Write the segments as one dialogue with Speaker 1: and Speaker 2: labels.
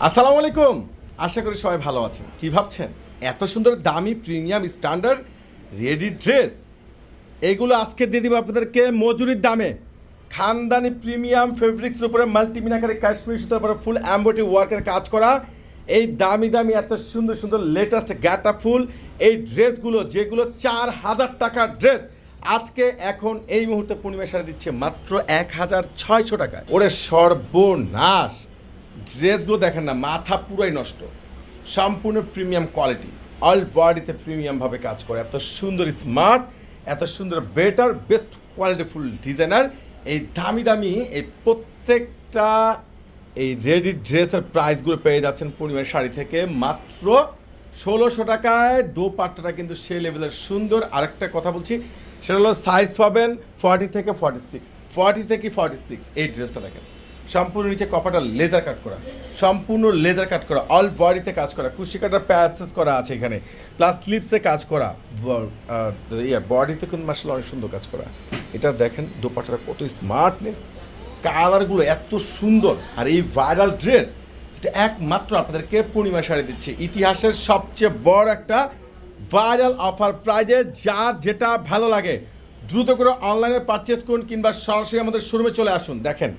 Speaker 1: আসসালামু আলাইকুম। আশা করি সবাই ভালো আছেন। কি ভাবছেন এত সুন্দর দামি প্রিমিয়াম স্ট্যান্ডার্ড রেডি ড্রেস এইগুলো আজকে দিয়ে দিব আপনাদেরকে মজুরির দামে। খানদানি প্রিমিয়াম ফেব্রিক্সের উপরে মাল্টিমিনাকারি কাশ্মীর সুতার উপরে ফুল এমব্রয়ডারি ওয়ার্কের কাজ করা এই দামি দামি এত সুন্দর সুন্দর লেটেস্ট গ্যাটা ফুল এই ড্রেসগুলো যেগুলো 4,000 টাকার ড্রেস আজকে এখন এই মুহূর্তে পূর্ণিমা শাড়ি দিচ্ছে মাত্র 1,600 টাকায়। ওরে সর্বনাশ! ড্রেসগুলো দেখেন না, মাথা পুরাই নষ্ট। সম্পূর্ণ প্রিমিয়াম কোয়ালিটি, অল বডিতে প্রিমিয়ামভাবে কাজ করে, এত সুন্দর স্মার্ট, এত সুন্দর বেটার বেস্ট কোয়ালিটিফুল ডিজাইনার এই দামি দামি এই প্রত্যেকটা এই রেডি ড্রেসের প্রাইসগুলো পেয়ে যাচ্ছেন পূর্ণিমার শাড়ি থেকে মাত্র 1,600 টাকায়। দোপাট্টাটা কিন্তু সেই লেভেলের সুন্দর। আরেকটা কথা বলছি, সেটা হলো সাইজ পাবেন 40 থেকে 46 এই ড্রেসটা দেখেন সম্পূর্ণ নিচে কপাটা লেজার কাট করা, সম্পূর্ণ লেজার কাট করা, অল বডিতে কাজ করা, কুশি কাটার প্যাসেস করা আছে এখানে, প্লাস স্লিপসে কাজ করা, বডিতে কিন্তু মার্শাল অনেক সুন্দর কাজ করা। এটা দেখেন দোপাট্টাটা কত স্মার্টনেস, কালারগুলো এত সুন্দর। আর এই ভাইরাল ড্রেস যেটা একমাত্র আপনাদেরকে পূর্ণিমা শাড়ি দিচ্ছে ইতিহাসের সবচেয়ে বড় একটা ভাইরাল অফার প্রাইজে। যার যেটা ভালো লাগে দ্রুত করে অনলাইনে পারচেস করুন কিংবা সরাসরি আমাদের শোরুমে চলে আসুন। দেখেন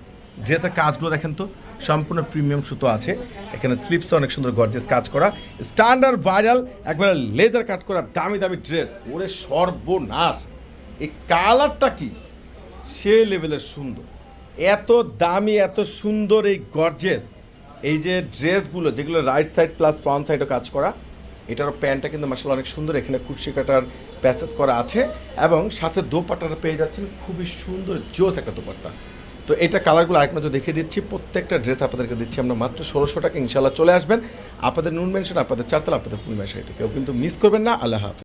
Speaker 1: ড্রেসের কাজগুলো দেখেন তো, সম্পূর্ণ প্রিমিয়াম সুতো আছে এখানে, স্লিপসে অনেক সুন্দর গর্জিয়াস কাজ করা, স্ট্যান্ডার্ড ভাইরাল একবারে লেজার কাট করা দামি দামি ড্রেস। ওরে সর্বনাশ! এই কালারটা কি সে লেভেলের সুন্দর, এত দামি এত সুন্দর এই গর্জিয়াস এই যে ড্রেসগুলো যেগুলো রাইট সাইড প্লাস ফ্রন্ট সাইডও কাজ করা। এটারও প্যান্টটা কিন্তু মার্শাল অনেক সুন্দর, এখানে কুর্সি কাটার প্যাসেজ করা আছে এবং সাথে দোপাট্টাটা পেয়ে যাচ্ছেন খুবই সুন্দর জোস একটা দোপাট্টা। তো এটা কালারগুলো আরেক নজর দেখিয়ে দিচ্ছি। প্রত্যেকটা ড্রেস আপনাদেরকে দিচ্ছি আমরা মাত্র 1,600 টাকা। ইনশাল্লাহ চলে আসবেন, আপনাদের নুন মেনশন, আপনাদের চারতলা, আপনাদের পূর্ণিমা শাড়িতে কেউ কিন্তু মিস করবেন না। আল্লাহ হাফেজ।